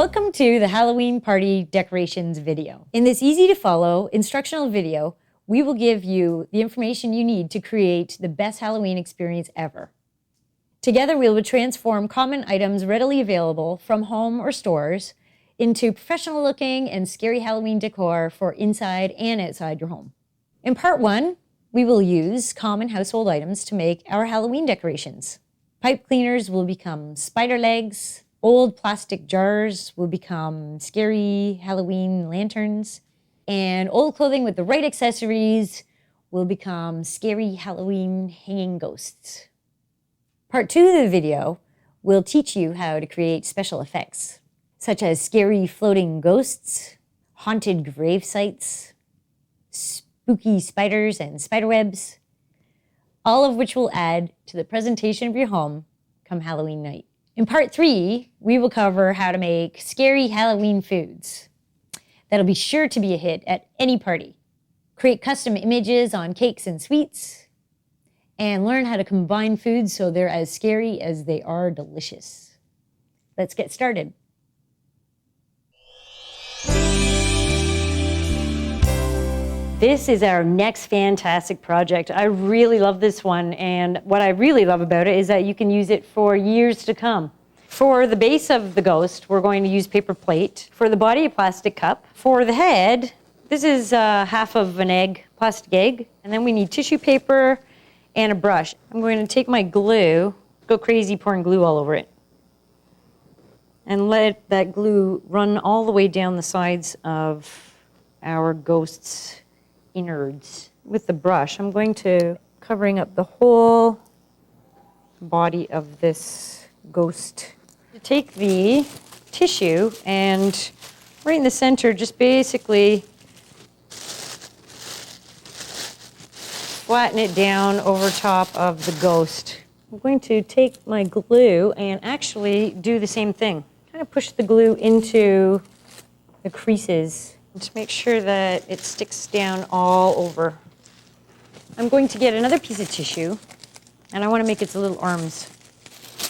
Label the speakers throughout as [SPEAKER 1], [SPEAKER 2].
[SPEAKER 1] Welcome to the Halloween party decorations video. In this easy to follow instructional video, we will give you the information you need to create the best Halloween experience ever. Together, we will transform common items readily available from home or stores into professional looking and scary Halloween decor for inside and outside your home. In part one, we will use common household items to make our Halloween decorations. Pipe cleaners will become spider legs. Old plastic jars will become scary Halloween lanterns, and old clothing with the right accessories will become scary Halloween hanging ghosts. Part two of the video will teach you how to create special effects, such as scary floating ghosts, haunted grave sites, spooky spiders and spider webs, all of which will add to the presentation of your home come Halloween night. In part three, we will cover how to make scary Halloween foods that'll be sure to be a hit at any party. Create custom images on cakes and sweets, and learn how to combine foods so they're as scary as they are delicious. Let's get started. This is our next fantastic project. I really love this one, and what I really love about it is that you can use it for years to come. For the base of the ghost, we're going to use paper plate. For the body, a plastic cup. For the head, this is half of an egg, plastic egg, and then we need tissue paper and a brush. I'm going to take my glue, go crazy pouring glue all over it, and let that glue run all the way down the sides of our ghost's innards. With the brush, I'm going to covering up the whole body of this ghost. Take the tissue and right in the center, just basically flatten it down over top of the ghost. I'm going to take my glue and actually do the same thing. Kind of push the glue into the creases to make sure that it sticks down all over. I'm going to get another piece of tissue, and I want to make its little arms.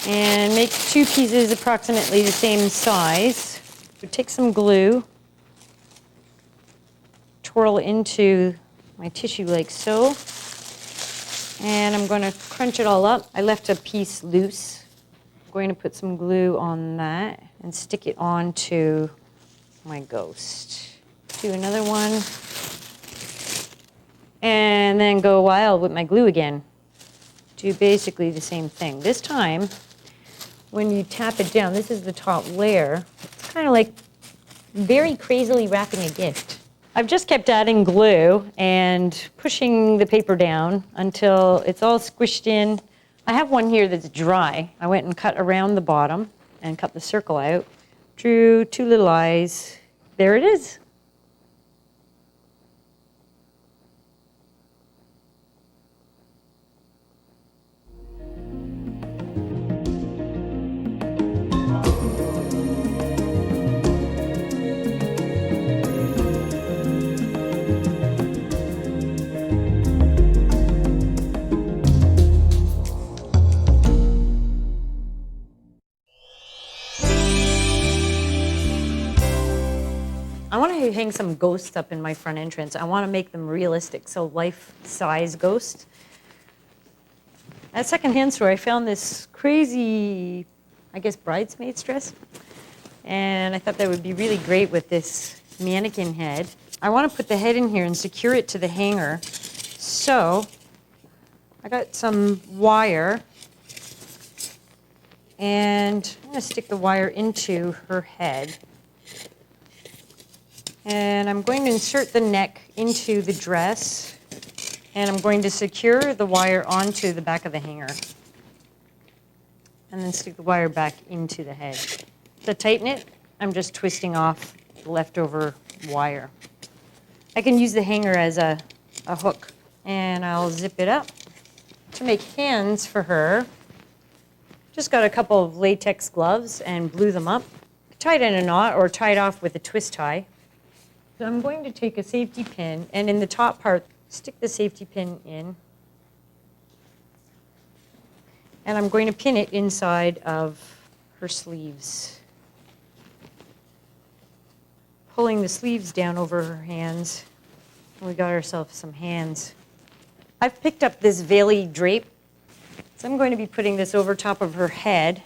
[SPEAKER 1] And make two pieces approximately the same size. So take some glue, twirl into my tissue like so, and I'm going to crunch it all up. I left a piece loose. I'm going to put some glue on that and stick it onto my ghost. Do another one, and then go wild with my glue again. Do basically the same thing. This time, when you tap it down, this is the top layer. It's kind of like very crazily wrapping a gift. I've just kept adding glue and pushing the paper down until it's all squished in. I have one here that's dry. I went and cut around the bottom and cut the circle out. Drew two little eyes. There it is. I want to hang some ghosts up in my front entrance. I want to make them realistic, so life-size ghosts. At a secondhand store, I found this crazy, I guess, bridesmaid's dress. And I thought that would be really great with this mannequin head. I want to put the head in here and secure it to the hanger. So I got some wire, and I'm going to stick the wire into her head. And I'm going to insert the neck into the dress, and I'm going to secure the wire onto the back of the hanger. And then stick the wire back into the head. To tighten it, I'm just twisting off the leftover wire. I can use the hanger as a hook, and I'll zip it up. To make hands for her, just got a couple of latex gloves and blew them up. Tie it in a knot or tie it off with a twist tie. So I'm going to take a safety pin, and in the top part, stick the safety pin in. And I'm going to pin it inside of her sleeves. pulling the sleeves down over her hands. We got ourselves some hands. I've picked up this Veily drape, so I'm going to be putting this over top of her head.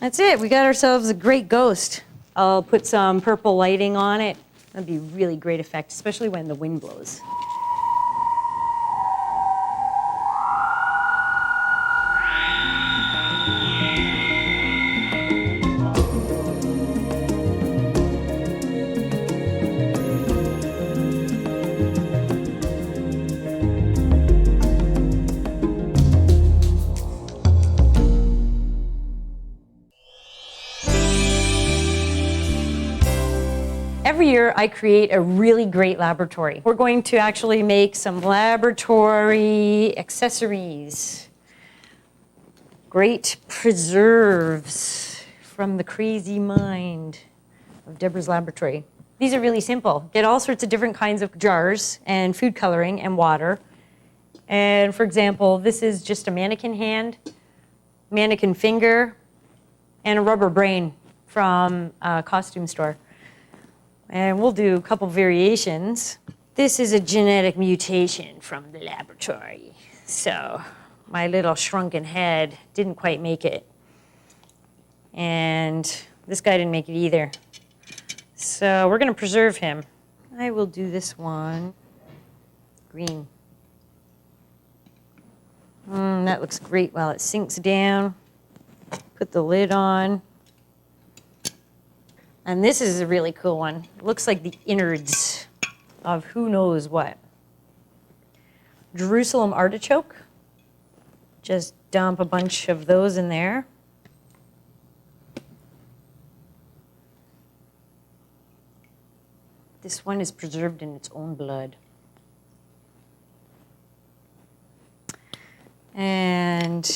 [SPEAKER 1] That's it, we got ourselves a great ghost. I'll put some purple lighting on it. That'd be a really great effect, especially when the wind blows. Every year I create a really great laboratory. We're going to actually make some laboratory accessories. Great preserves from the crazy mind of Deborah's laboratory. These are really simple. Get all sorts of different kinds of jars and food coloring and water. And for example, this is just a mannequin hand, mannequin finger, and a rubber brain from a costume store. And we'll do a couple variations. This is a genetic mutation from the laboratory. So my little shrunken head didn't quite make it. And this guy didn't make it either. So we're gonna preserve him. I will do this one, green. That looks great while it sinks down. Put the lid on. And this is a really cool one. It looks like the innards of who knows what. Jerusalem artichoke. Just dump a bunch of those in there. This one is preserved in its own blood. And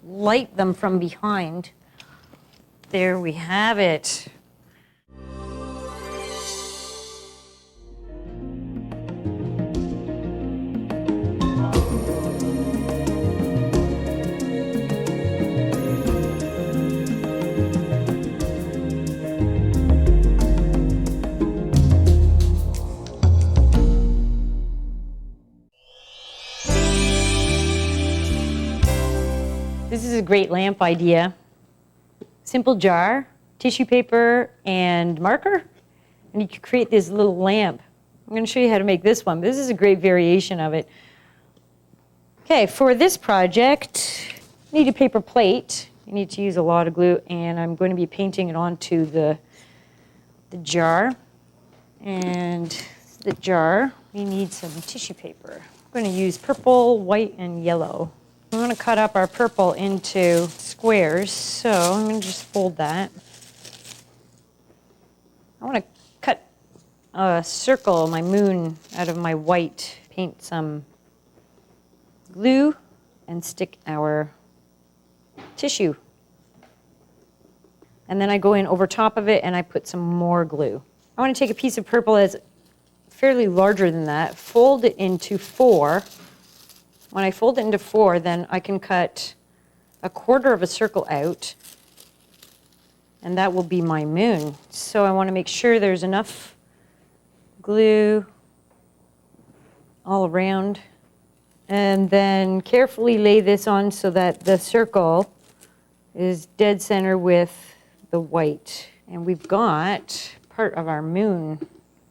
[SPEAKER 1] light them from behind. There we have it. This is a great lamp idea. Simple jar, tissue paper, and marker, and you can create this little lamp. I'm going to show you how to make this one. This is a great variation of it. Okay, for this project, you need a paper plate. You need to use a lot of glue, and I'm going to be painting it onto the jar. And the jar, we need some tissue paper. I'm going to use purple, white, and yellow. I'm going to cut up our purple into squares, so I'm going to just fold that. I want to cut a circle, my moon, out of my white, paint some glue, and stick our tissue. And then I go in over top of it and I put some more glue. I want to take a piece of purple that's fairly larger than that, fold it into 4. When I fold it into 4, then I can cut a quarter of a circle out, and that will be my moon. So I want to make sure there's enough glue all around, and then carefully lay this on so that the circle is dead center with the white. And we've got part of our moon.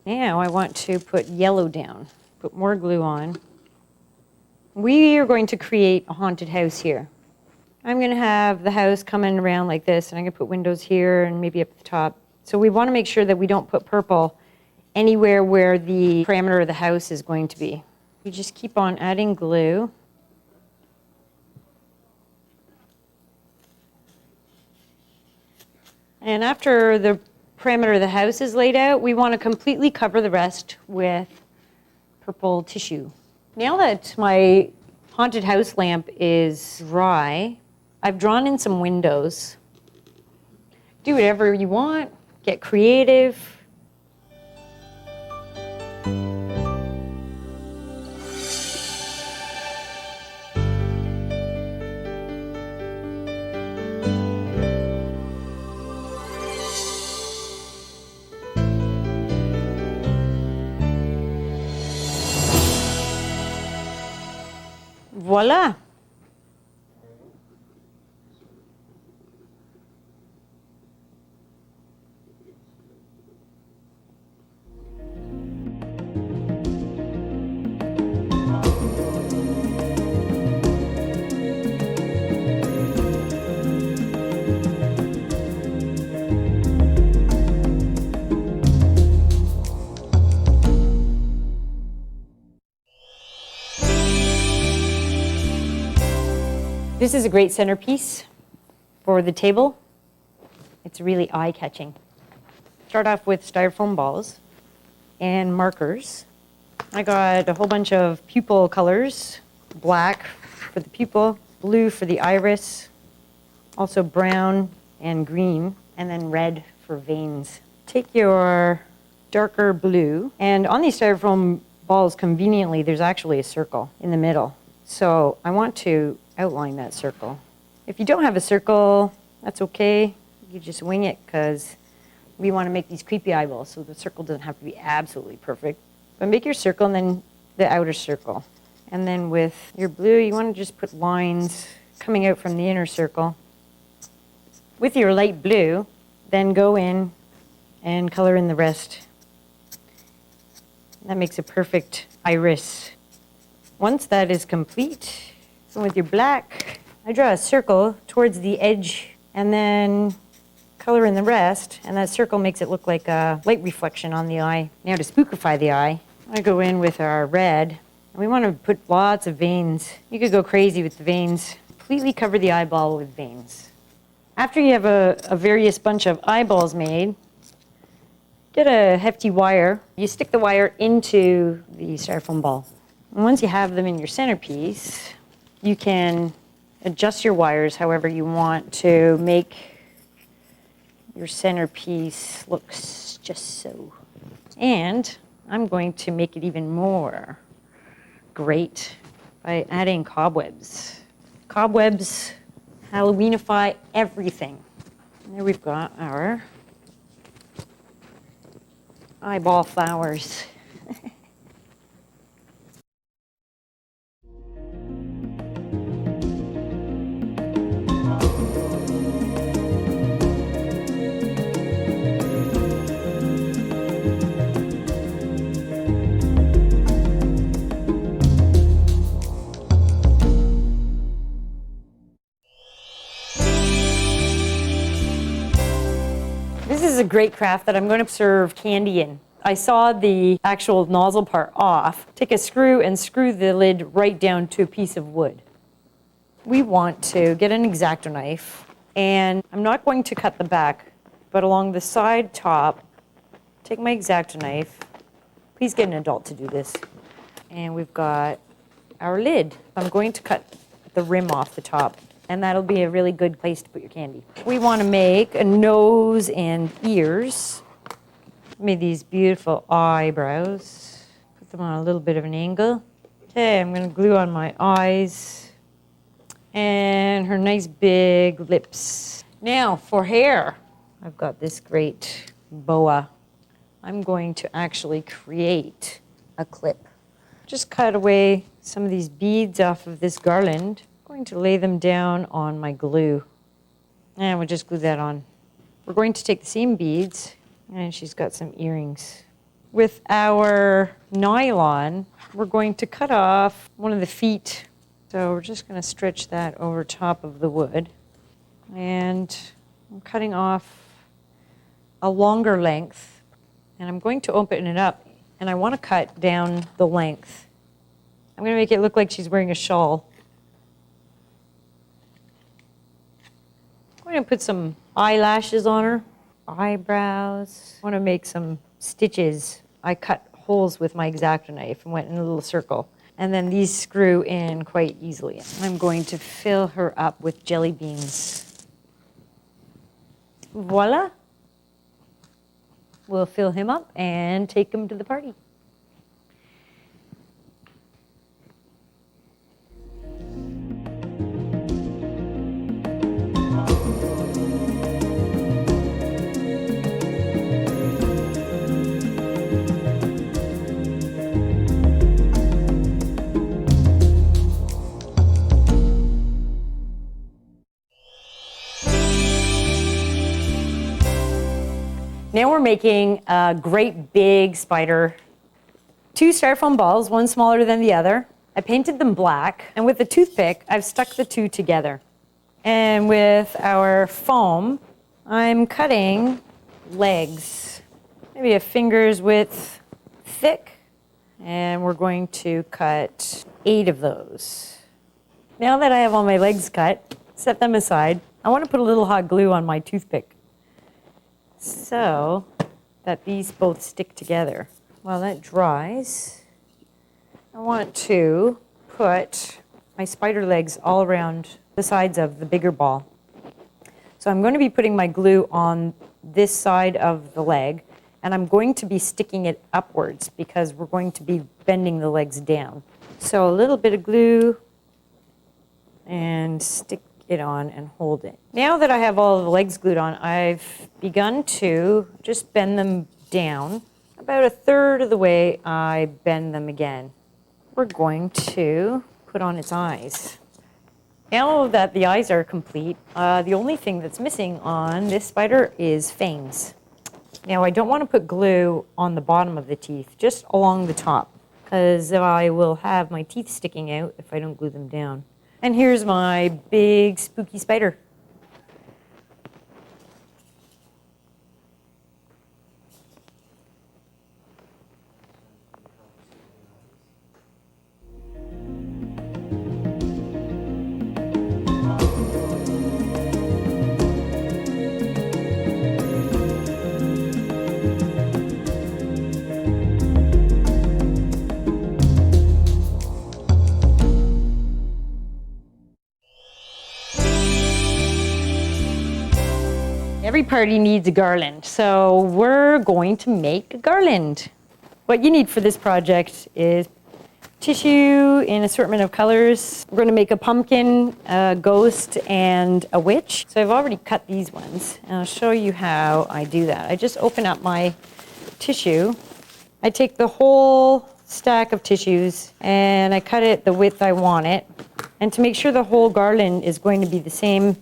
[SPEAKER 1] Now I want to put yellow down, put more glue on. We are going to create a haunted house here. I'm going to have the house coming around like this, and I'm going to put windows here and maybe up the top. So we want to make sure that we don't put purple anywhere where the parameter of the house is going to be. We just keep on adding glue. And after the parameter of the house is laid out, we want to completely cover the rest with purple tissue. Now that my haunted house lamp is dry, I've drawn in some windows. Do whatever you want, get creative. Voila. This is a great centerpiece for the table. It's really eye-catching. Start off with styrofoam balls and markers. I got a whole bunch of pupil colors, black for the pupil, blue for the iris, also brown and green, and then red for veins. Take your darker blue, and on these styrofoam balls, conveniently, there's actually a circle in the middle. So I want to outline that circle. If you don't have a circle, that's okay. You just wing it because we want to make these creepy eyeballs, so the circle doesn't have to be absolutely perfect. But make your circle and then the outer circle. And then with your blue, you want to just put lines coming out from the inner circle. With your light blue, then go in and color in the rest. That makes a perfect iris. Once that is complete, so with your black, I draw a circle towards the edge and then color in the rest, and that circle makes it look like a light reflection on the eye. Now to spookify the eye, I go in with our red, and we want to put lots of veins. You could go crazy with the veins. Completely cover the eyeball with veins. After you have a various bunch of eyeballs made, get a hefty wire. You stick the wire into the styrofoam ball. And once you have them in your centerpiece, you can adjust your wires however you want to make your centerpiece look just so. And I'm going to make it even more great by adding cobwebs. Cobwebs Halloweenify everything. And there we've got our eyeball flowers. This is a great craft that I'm going to serve candy in. I saw the actual nozzle part off. Take a screw and screw the lid right down to a piece of wood. We want to get an X-Acto knife, and I'm not going to cut the back, but along the side top, take my X-Acto knife. Please get an adult to do this. And we've got our lid. I'm going to cut the rim off the top, and that'll be a really good place to put your candy. We want to make a nose and ears. Made these beautiful eyebrows. Put them on a little bit of an angle. Okay, I'm going to glue on my eyes and her nice big lips. Now for hair, I've got this great boa. I'm going to actually create a clip. Just cut away some of these beads off of this garland. I'm going to lay them down on my glue. And we'll just glue that on. We're going to take the same beads, and she's got some earrings. With our nylon, we're going to cut off one of the feet. So we're just going to stretch that over top of the wood. And I'm cutting off a longer length, and I'm going to open it up, and I want to cut down the length. I'm going to make it look like she's wearing a shawl. I'm going to put some eyelashes on her, eyebrows. I want to make some stitches. I cut holes with my X-Acto knife and went in a little circle. And then these screw in quite easily. I'm going to fill her up with jelly beans. Voila. We'll fill him up and take him to the party. Now we're making a great big spider. 2 styrofoam balls, one smaller than the other. I painted them black, and with a toothpick, I've stuck the 2 together. And with our foam, I'm cutting legs, maybe a finger's width thick, and we're going to cut 8 of those. Now that I have all my legs cut, set them aside, I want to put a little hot glue on my toothpick so that these both stick together. While that dries, I want to put my spider legs all around the sides of the bigger ball. So I'm going to be putting my glue on this side of the leg, and I'm going to be sticking it upwards because we're going to be bending the legs down. So a little bit of glue and stick it on and hold it. Now that I have all of the legs glued on, I've begun to just bend them down. About 1/3 of the way, I bend them again. We're going to put on its eyes. Now that the eyes are complete, the only thing that's missing on this spider is fangs. Now I don't want to put glue on the bottom of the teeth, just along the top, because I will have my teeth sticking out if I don't glue them down. And here's my big spooky spider. Every party needs a garland, so we're going to make a garland. What you need for this project is tissue in assortment of colors. We're going to make a pumpkin, a ghost, and a witch. So I've already cut these ones, and I'll show you how I do that. I just open up my tissue. I take the whole stack of tissues, and I cut it the width I want it. And to make sure the whole garland is going to be the same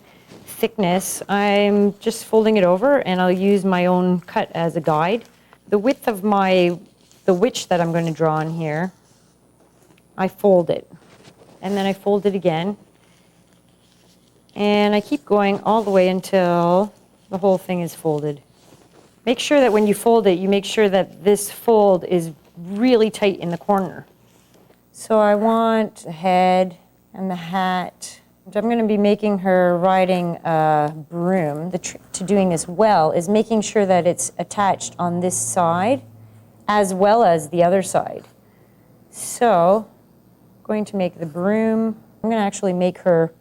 [SPEAKER 1] thickness, I'm just folding it over, and I'll use my own cut as a guide. The width of the witch that I'm going to draw on here, I fold it, and then I fold it again, and I keep going all the way until the whole thing is folded. Make sure that when you fold it, you make sure that this fold is really tight in the corner. So I want the head and the hat. I'm going to be making her riding a broom. The trick to doing this well is making sure that it's attached on this side as well as the other side. So I'm going to make the broom, I'm going to actually make her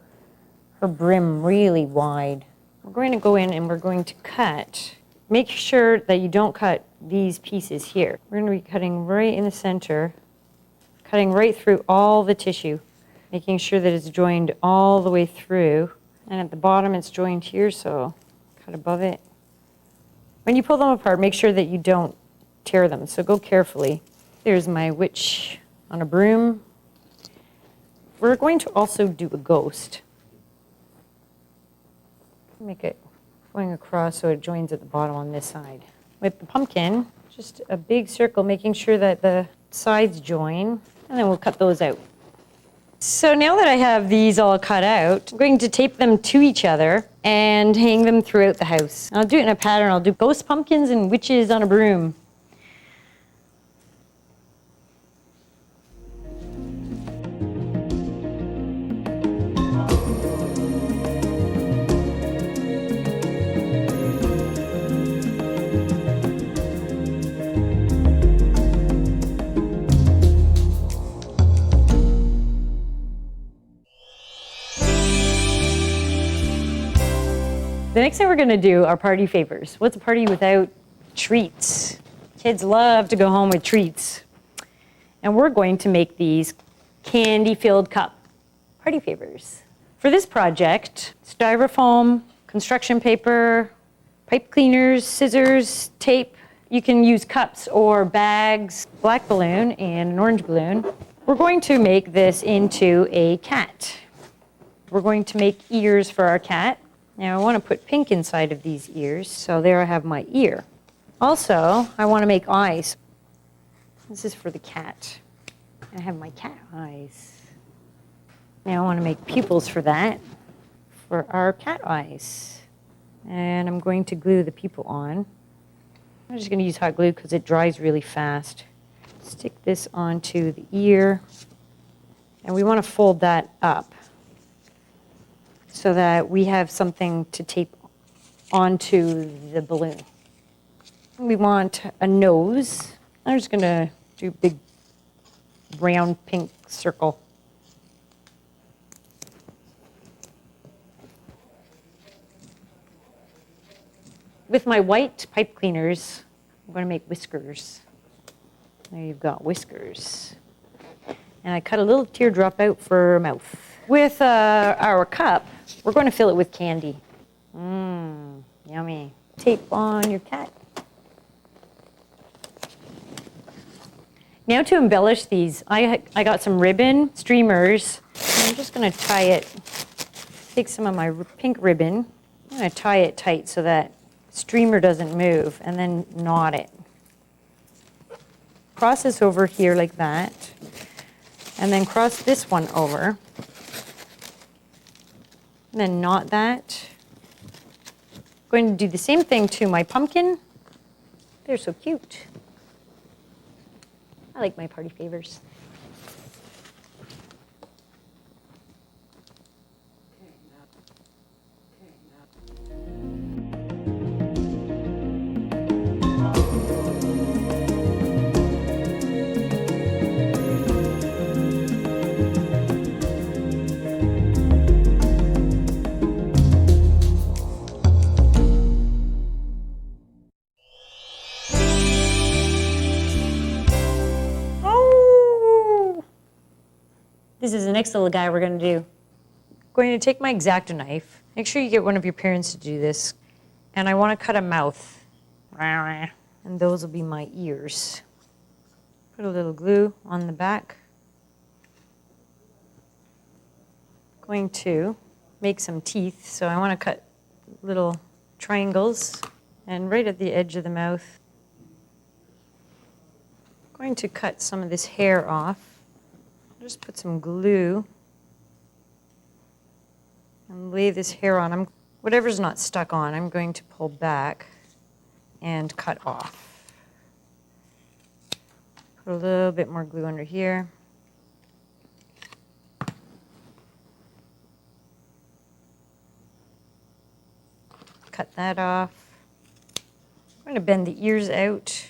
[SPEAKER 1] brim really wide. We're going to go in and we're going to cut. Make sure that you don't cut these pieces here. We're going to be cutting right in the center, cutting right through all the tissue, making sure that it's joined all the way through. And at the bottom it's joined here, so cut above it. When you pull them apart, make sure that you don't tear them, so go carefully. There's my witch on a broom. We're going to also do a ghost. Make it going across so it joins at the bottom on this side. With the pumpkin, just a big circle, making sure that the sides join, and then we'll cut those out. So now that I have these all cut out, I'm going to tape them to each other and hang them throughout the house. I'll do it in a pattern. I'll do ghost pumpkins and witches on a broom. The next thing we're going to do are party favors. What's a party without treats? Kids love to go home with treats. And we're going to make these candy-filled cup party favors. For this project, styrofoam, construction paper, pipe cleaners, scissors, tape. You can use cups or bags, black balloon and an orange balloon. We're going to make this into a cat. We're going to make ears for our cat. Now I want to put pink inside of these ears, so there I have my ear. Also, I want to make eyes. This is for the cat. I have my cat eyes. Now I want to make pupils for that, for our cat eyes. And I'm going to glue the pupil on. I'm just going to use hot glue because it dries really fast. Stick this onto the ear. And we want to fold that up so that we have something to tape onto the balloon. We want a nose. I'm just going to do a big round pink circle. With my white pipe cleaners, I'm going to make whiskers. There you've got whiskers. And I cut a little teardrop out for a mouth. With our cup, we're going to fill it with candy. Yummy. Tape on your cat. Now to embellish these, I got some ribbon, streamers. I'm just going to tie it, take some of my pink ribbon. I'm going to tie it tight so that streamer doesn't move, and then knot it. Cross this over here like that, and then cross this one over, and then knot that. I'm going to do the same thing to my pumpkin. They're so cute. I like my party favors. This is the next little guy we're going to do. I'm going to take my X-Acto knife. Make sure you get one of your parents to do this. And I want to cut a mouth. And those will be my ears. Put a little glue on the back. Going to make some teeth. So I want to cut little triangles. And right at the edge of the mouth, I'm going to cut some of this hair off. Just put some glue and lay this hair on. Whatever's not stuck on, I'm going to pull back and cut off. Put a little bit more glue under here. Cut that off. I'm going to bend the ears out,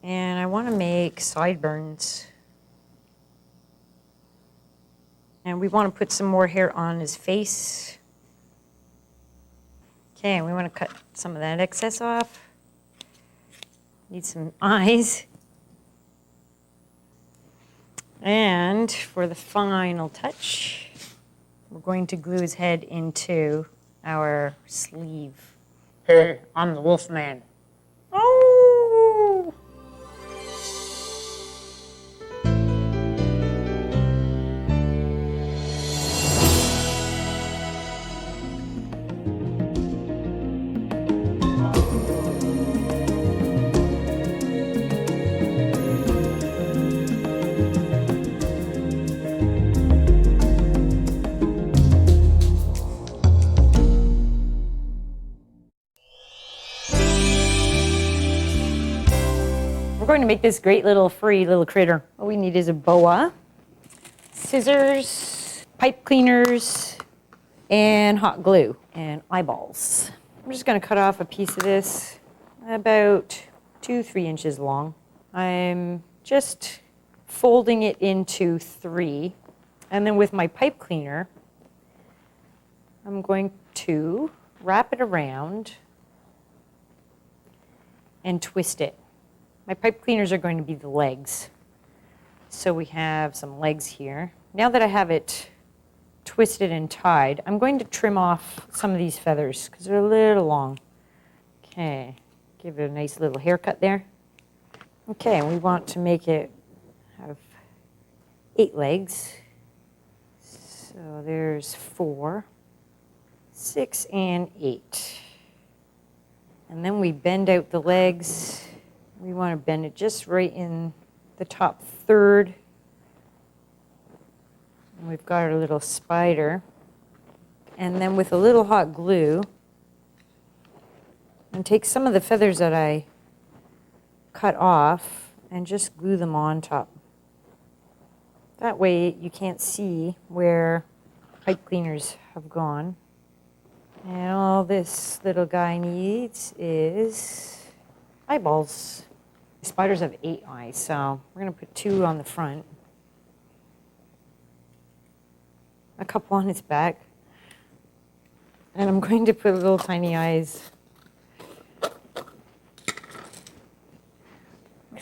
[SPEAKER 1] and I want to make sideburns. And we want to put some more hair on his face. Okay, and we want to cut some of that excess off. Need some eyes. And for the final touch, we're going to glue his head into our sleeve.
[SPEAKER 2] Hey, I'm the Wolfman.
[SPEAKER 1] Oh! We're going to make this great little furry little critter. All we need is a boa, scissors, pipe cleaners, and hot glue, and eyeballs. I'm just going to cut off a piece of this about 2-3 inches long. I'm just folding it into 3, and then with my pipe cleaner, I'm going to wrap it around and twist it. My pipe cleaners are going to be the legs. So we have some legs here. Now that I have it twisted and tied, I'm going to trim off some of these feathers because they're a little long. Okay, give it a nice little haircut there. Okay, we want to make it have 8 legs. So there's 4, 6, and 8. And then we bend out the legs. We want to bend it just right in the top third. And we've got our little spider. And then with a little hot glue, and take some of the feathers that I cut off and just glue them on top. That way you can't see where pipe cleaners have gone. And all this little guy needs is eyeballs. Spiders have 8 eyes, so we're going to put 2 on the front, a couple on its back, and I'm going to put little tiny eyes.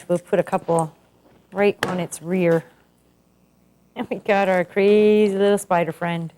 [SPEAKER 1] We'll put a couple right on its rear. And we got our crazy little spider friend.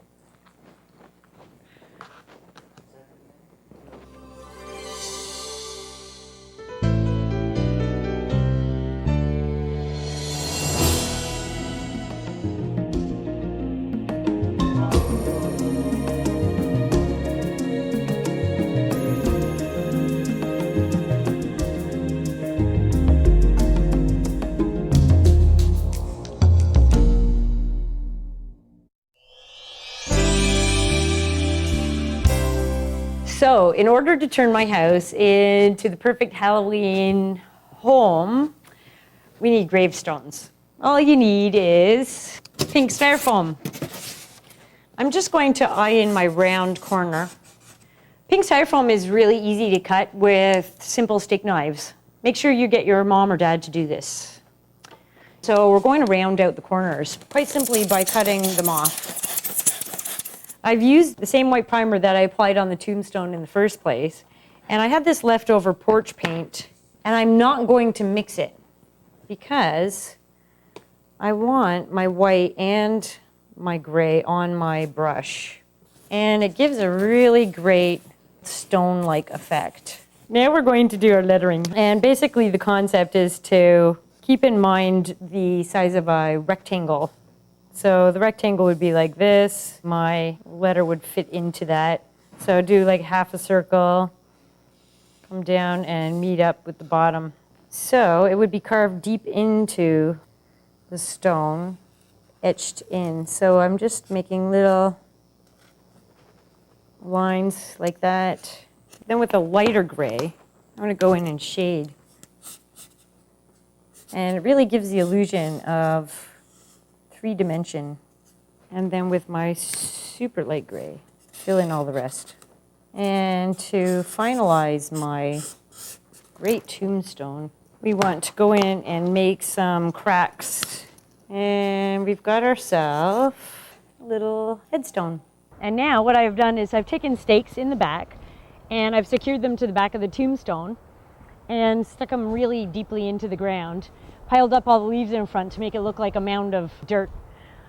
[SPEAKER 1] So, in order to turn my house into the perfect Halloween home, we need gravestones. All you need is pink styrofoam. I'm just going to eye in my round corner. Pink styrofoam is really easy to cut with simple steak knives. Make sure you get your mom or dad to do this. So we're going to round out the corners quite simply by cutting them off. I've used the same white primer that I applied on the tombstone in the first place, and I have this leftover porch paint, and I'm not going to mix it because I want my white and my gray on my brush, and it gives a really great stone-like effect. Now we're going to do our lettering, and basically the concept is to keep in mind the size of a rectangle. So the rectangle would be like this. My letter would fit into that. So do like half a circle, come down and meet up with the bottom. So it would be carved deep into the stone, etched in. So I'm just making little lines like that. Then with a lighter gray, I'm going to go in and shade. And it really gives the illusion of 3-dimension. And then with my super light gray, fill in all the rest. And to finalize my great tombstone, we want to go in and make some cracks. And we've got ourselves a little headstone. And now what I've done is I've taken stakes in the back and I've secured them to the back of the tombstone and stuck them really deeply into the ground, piled up all the leaves in front to make it look like a mound of dirt.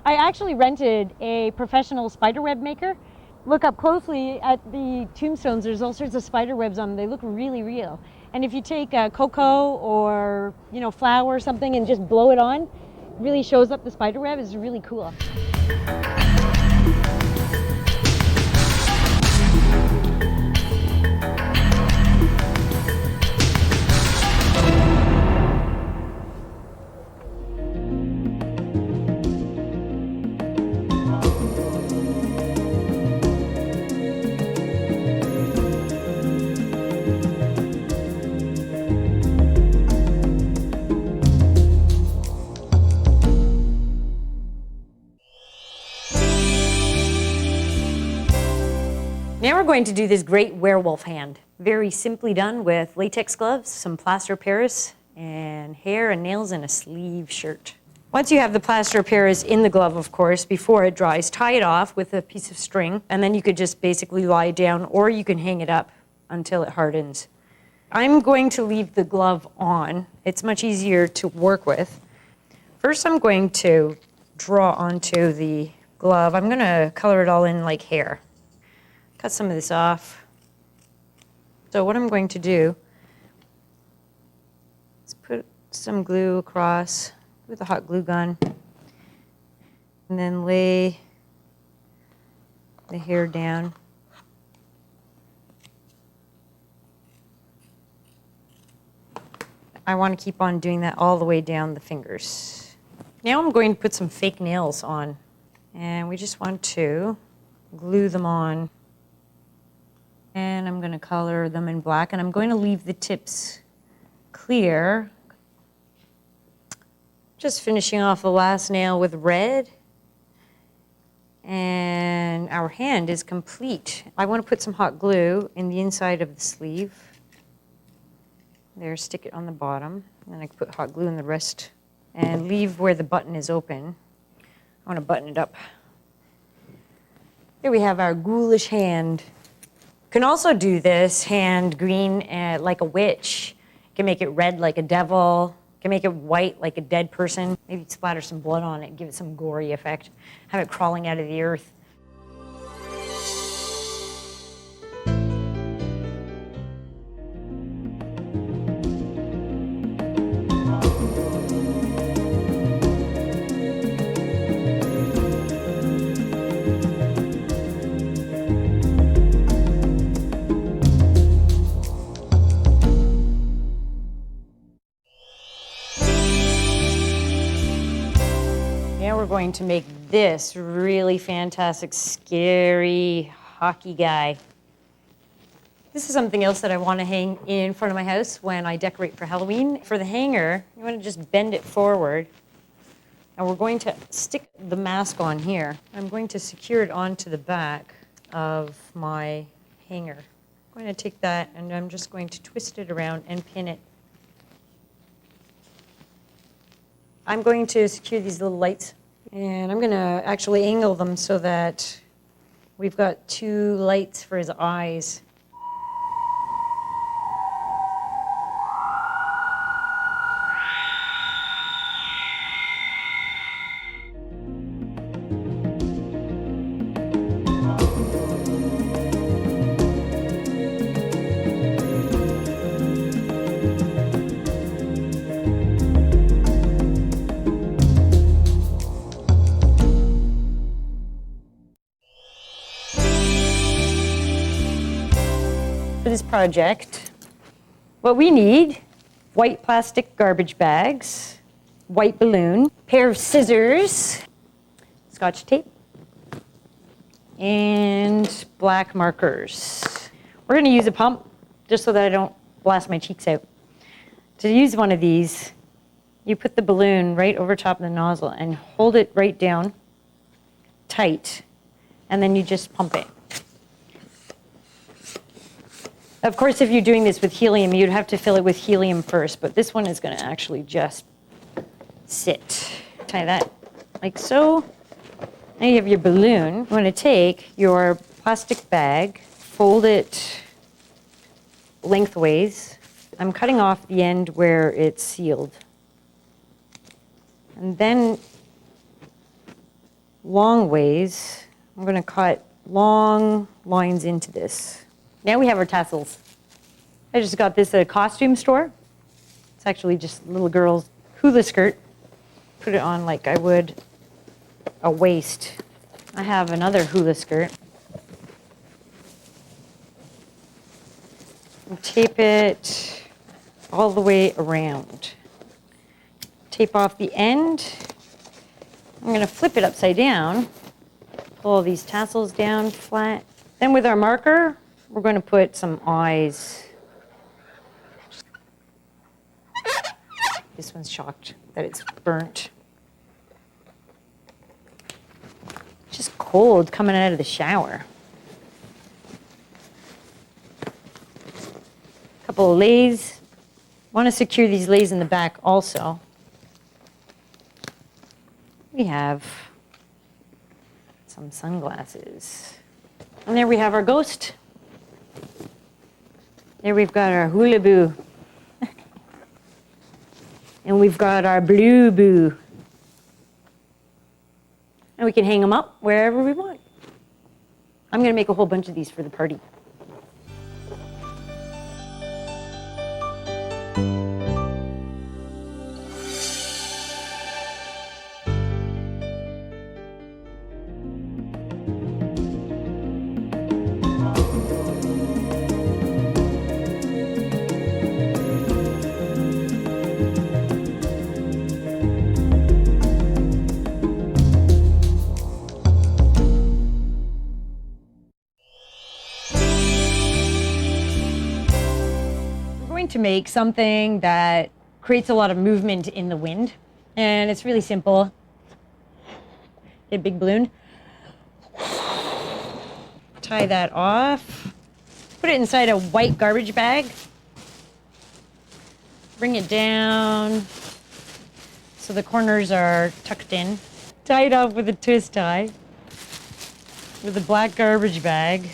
[SPEAKER 1] I actually rented a professional spiderweb maker. Look up closely at the tombstones, there's all sorts of spider webs on them. They look really real. And if you take cocoa or flour or something and just blow it on, it really shows up the spider web. It's really cool. Now we're going to do this great werewolf hand. Very simply done with latex gloves, some plaster of Paris, and hair and nails and a sleeve shirt. Once you have the plaster of Paris in the glove, of course, before it dries, tie it off with a piece of string, and then you could just basically lie it down, or you can hang it up until it hardens. I'm going to leave the glove on. It's much easier to work with. First, I'm going to draw onto the glove. I'm going to color it all in like hair. Cut some of this off. So what I'm going to do is put some glue across with a hot glue gun and then lay the hair down. I want to keep on doing that all the way down the fingers. Now I'm going to put some fake nails on. And we just want to glue them on. And I'm going to color them in black. And I'm going to leave the tips clear. Just finishing off the last nail with red. And our hand is complete. I want to put some hot glue in the inside of the sleeve. There, stick it on the bottom. And then I can put hot glue in the rest and leave where the button is open. I want to button it up. Here we have our ghoulish hand. You can also do this hand green like a witch. You can make it red like a devil. You can make it white like a dead person. Maybe splatter some blood on it, give it some gory effect. Have it crawling out of the earth. Now we're going to make this really fantastic, scary hockey guy. This is something else that I want to hang in front of my house when I decorate for Halloween. For the hanger, you want to just bend it forward. And we're going to stick the mask on here. I'm going to secure it onto the back of my hanger. I'm going to take that and I'm just going to twist it around and pin it. I'm going to secure these little lights, and I'm going to actually angle them so that we've got 2 lights for his eyes. For this project, what we need: white plastic garbage bags, white balloon, pair of scissors, Scotch tape, and black markers. We're going to use a pump just so that I don't blast my cheeks out. To use one of these, you put the balloon right over top of the nozzle and hold it right down tight, and then you just pump it. Of course, if you're doing this with helium, you'd have to fill it with helium first, but this one is going to actually just sit. Tie that like so. Now you have your balloon. You want to take your plastic bag, fold it lengthways. I'm cutting off the end where it's sealed. And then long ways, I'm going to cut long lines into this. Now we have our tassels. I just got this at a costume store. It's actually just a little girl's hula skirt. Put it on like I would a waist. I have another hula skirt. And tape it all the way around. Tape off the end. I'm going to flip it upside down. Pull all these tassels down flat. Then with our marker, we're going to put some eyes. This one's shocked that it's burnt. It's just cold coming out of the shower. A couple of lays. Want to secure these lays in the back also. We have some sunglasses. And there we have our ghost. There we've got our hula boo. And we've got our blue boo. And we can hang them up wherever we want. I'm going to make a whole bunch of these for the party. going to make something that creates a lot of movement in the wind. And it's really simple. A big balloon. Tie that off. Put it inside a white garbage bag. Bring it down so the corners are tucked in. Tie it off with a twist tie with a black garbage bag.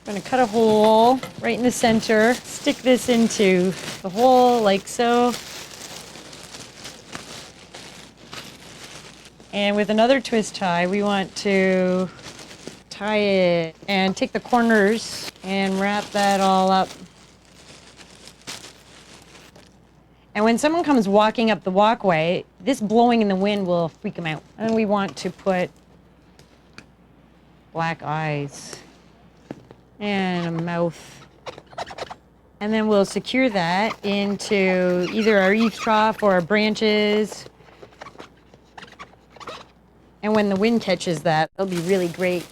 [SPEAKER 1] I'm gonna cut a hole right in the center. Stick this into the hole like so. And with another twist tie, we want to tie it and take the corners and wrap that all up. And when someone comes walking up the walkway, this blowing in the wind will freak them out. And we want to put black eyes and a mouth. And then we'll secure that into either our eaves trough or our branches. And when the wind catches that, it'll be really great.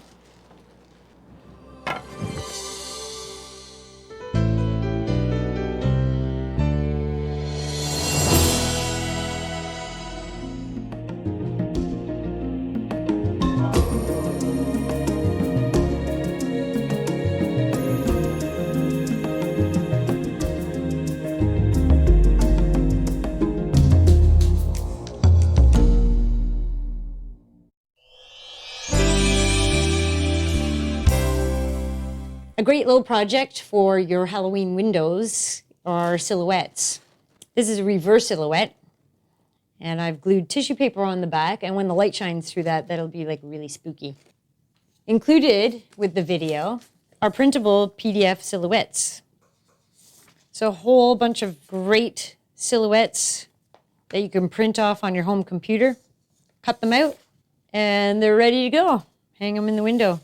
[SPEAKER 1] A great little project for your Halloween windows are silhouettes. This is a reverse silhouette, and I've glued tissue paper on the back, and when the light shines through that, that'll be like really spooky. Included with the video are printable PDF silhouettes. So a whole bunch of great silhouettes that you can print off on your home computer, cut them out, and they're ready to go. Hang them in the window.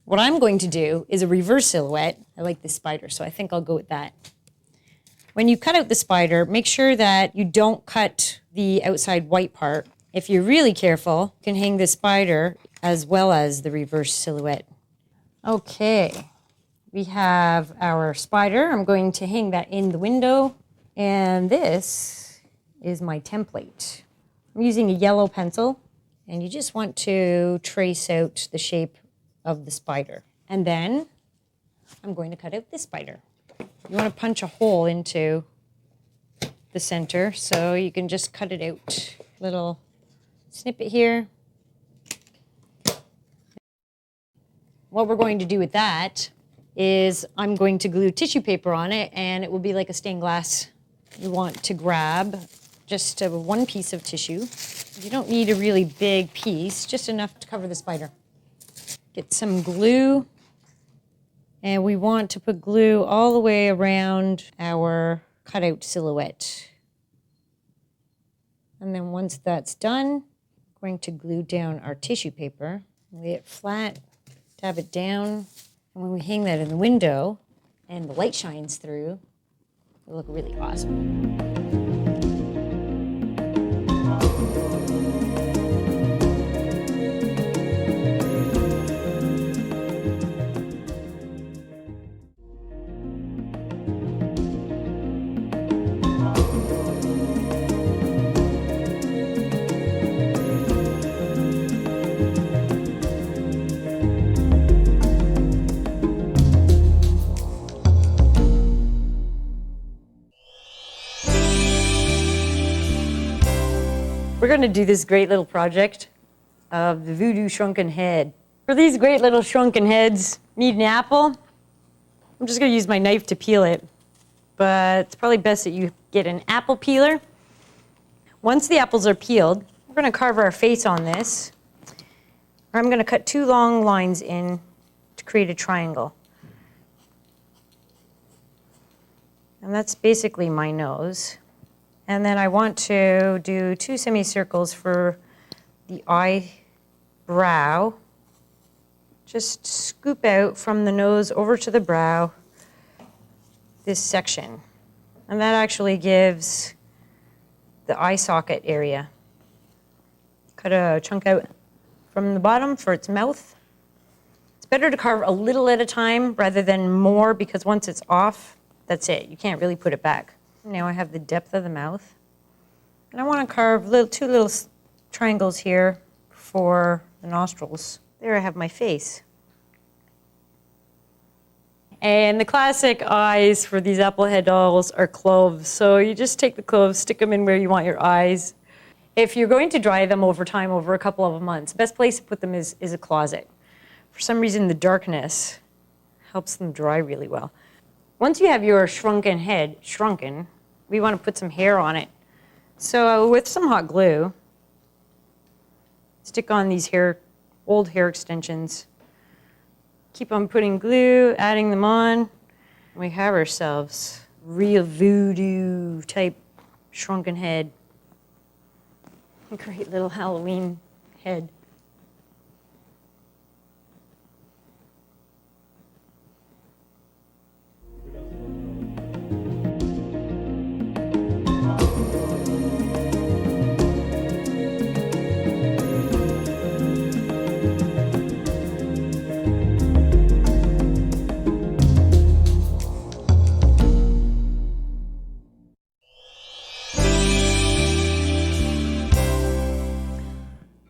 [SPEAKER 1] What I'm going to do is a reverse silhouette. I like this spider, so I think I'll go with that. When you cut out the spider, make sure that you don't cut the outside white part. If you're really careful, you can hang the spider as well as the reverse silhouette. Okay, we have our spider. I'm going to hang that in the window. And this is my template. I'm using a yellow pencil, and you just want to trace out the shape of the spider. And then I'm going to cut out this spider. You want to punch a hole into the center, so you can just cut it out. Little snippet here. What we're going to do with that is I'm going to glue tissue paper on it, and it will be like a stained glass. You want to grab just one piece of tissue. You don't need a really big piece, just enough to cover the spider. Get some glue, and we want to put glue all the way around our cutout silhouette. And then once that's done, I'm going to glue down our tissue paper, lay it flat, dab it down, and when we hang that in the window and the light shines through, it'll look really awesome. We're going to do this great little project of the Voodoo Shrunken Head. For these great little shrunken heads, need an apple. I'm just going to use my knife to peel it, but it's probably best that you get an apple peeler. Once the apples are peeled, we're going to carve our face on this. I'm going to cut 2 long lines in to create a triangle. And that's basically my nose. And then I want to do 2 semicircles for the eyebrow. Just scoop out from the nose over to the brow this section. And that actually gives the eye socket area. Cut a chunk out from the bottom for its mouth. It's better to carve a little at a time rather than more, because once it's off, That's it. You can't really put it back. Now I have the depth of the mouth. And I want to carve two little triangles here for the nostrils. There I have my face. And the classic eyes for these Applehead dolls are cloves. So you just take the cloves, stick them in where you want your eyes. If you're going to dry them over time, over a couple of months, the best place to put them is a closet. For some reason, the darkness helps them dry really well. Once you have your shrunken head shrunken, we want to put some hair on it. So with some hot glue, stick on these old hair extensions. Keep on putting glue, adding them on. We have ourselves real voodoo type shrunken head. A great little Halloween head.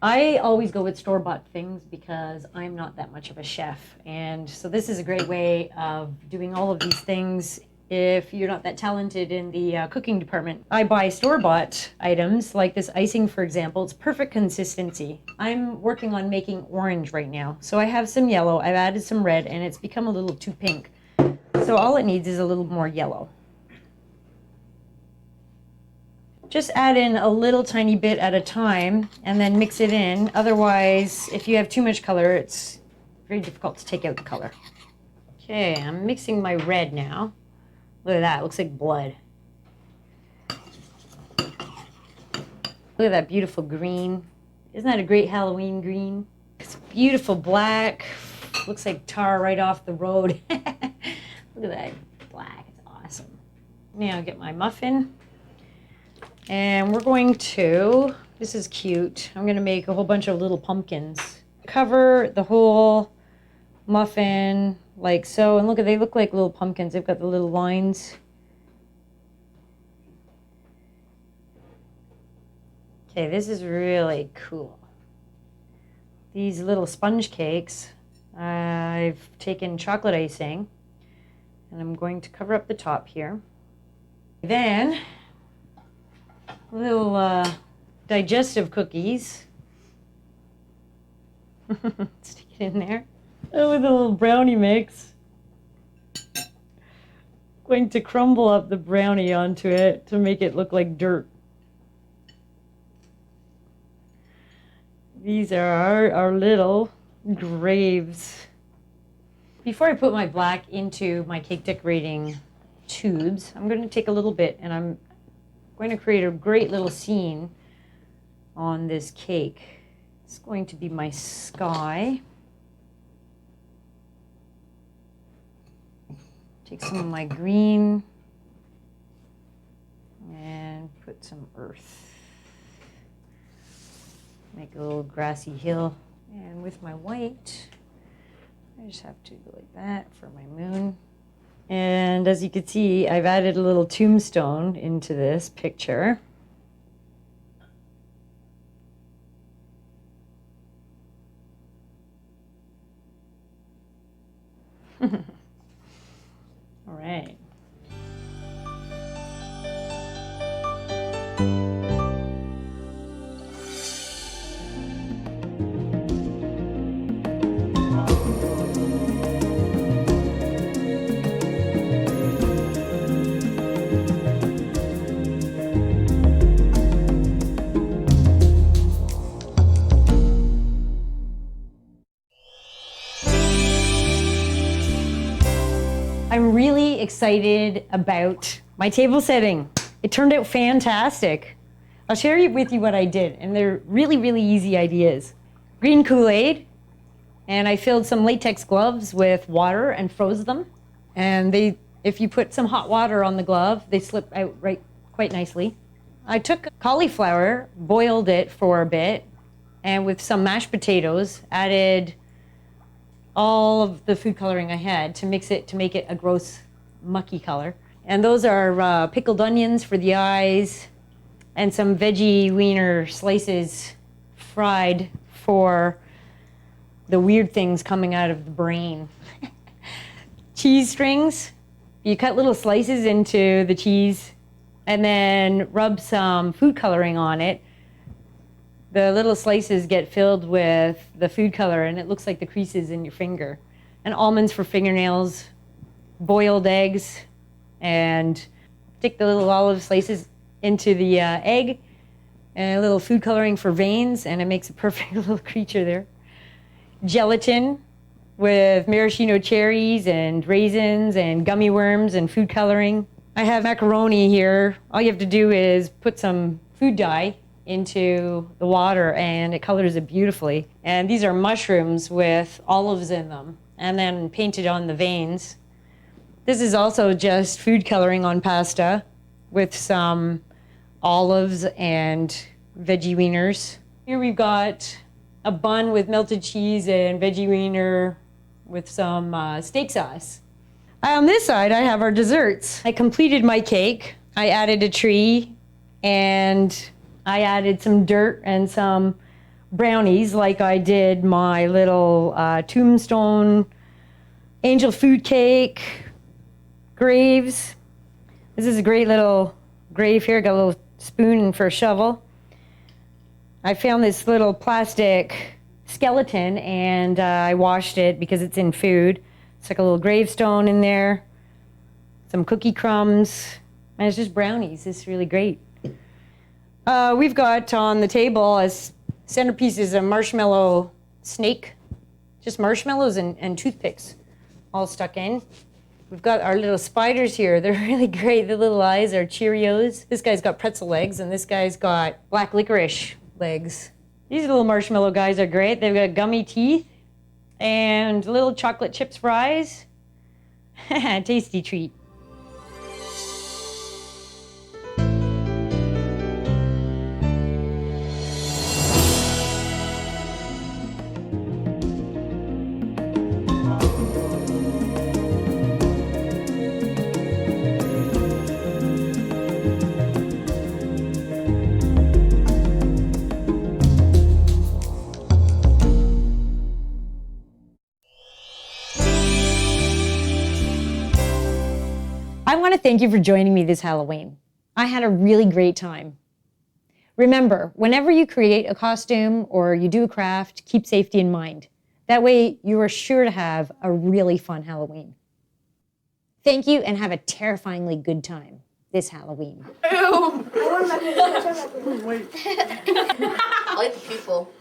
[SPEAKER 1] I always go with store-bought things because I'm not that much of a chef. And so this is a great way of doing all of these things if you're not that talented in the cooking department. I buy store-bought items like this icing, for example. It's perfect consistency. I'm working on making orange right now. So I have some yellow, I've added some red, and it's become a little too pink. So all it needs is a little more yellow. Just add in a little tiny bit at a time and then mix it in. Otherwise, if you have too much color, it's very difficult to take out the color. Okay, I'm mixing my red now. Look at that, it looks like blood. Look at that beautiful green. Isn't that a great Halloween green? It's beautiful black. Looks like tar right off the road. Look at that black, it's awesome. Now I'll get my muffin. And we're going to, this is cute, I'm going to make a whole bunch of little pumpkins. Cover the whole muffin like so. And look, they look like little pumpkins. They've got the little lines. Okay, this is really cool. These little sponge cakes, I've taken chocolate icing and I'm going to cover up the top here. Then little digestive cookies. Stick it in there. Oh, with a little brownie mix. Going to crumble up the brownie onto it to make it look like dirt. These are our little graves. Before I put my black into my cake decorating tubes, I'm going to take a little bit and I'm going to create a great little scene on this cake. It's going to be my sky. Take some of my green and put some earth. Make a little grassy hill. And with my white, I just have to go like that for my moon. And as you can see, I've added a little tombstone into this picture. All right. I'm really excited about my table setting. It turned out fantastic. I'll share with you what I did, and they're really, really easy ideas. Green Kool-Aid, and I filled some latex gloves with water and froze them. And if you put some hot water on the glove, they slip out quite nicely. I took cauliflower, boiled it for a bit, and with some mashed potatoes, added all of the food coloring I had to mix it to make it a gross, mucky color. And those are pickled onions for the eyes and some veggie wiener slices fried for the weird things coming out of the brain. Cheese strings. You cut little slices into the cheese and then rub some food coloring on it. The little slices get filled with the food color and it looks like the creases in your finger. And almonds for fingernails, boiled eggs, and stick the little olive slices into the egg, and a little food coloring for veins, and it makes a perfect little creature there. Gelatin with maraschino cherries and raisins and gummy worms and food coloring. I have macaroni here. All you have to do is put some food dye into the water and it colors it beautifully. And these are mushrooms with olives in them and then painted on the veins. This is also just food coloring on pasta with some olives and veggie wieners. Here we've got a bun with melted cheese and veggie wiener with some steak sauce. On this side, I have our desserts. I completed my cake. I added a tree and I added some dirt and some brownies like I did my little tombstone angel food cake, graves. This is a great little grave here. Got a little spoon for a shovel. I found this little plastic skeleton and I washed it because it's in food. It's like a little gravestone in there, some cookie crumbs, and it's just brownies. It's really great. We've got on the table as centerpieces a marshmallow snake, just marshmallows and toothpicks all stuck in. We've got our little spiders here. They're really great. The little eyes are Cheerios. This guy's got pretzel legs, and this guy's got black licorice legs. These little marshmallow guys are great. They've got gummy teeth and little chocolate chips fries. Tasty treat. I want to thank you for joining me this Halloween. I had a really great time. Remember, whenever you create a costume or you do a craft, keep safety in mind. That way, you are sure to have a really fun Halloween. Thank you and have a terrifyingly good time this Halloween.
[SPEAKER 3] I like the people.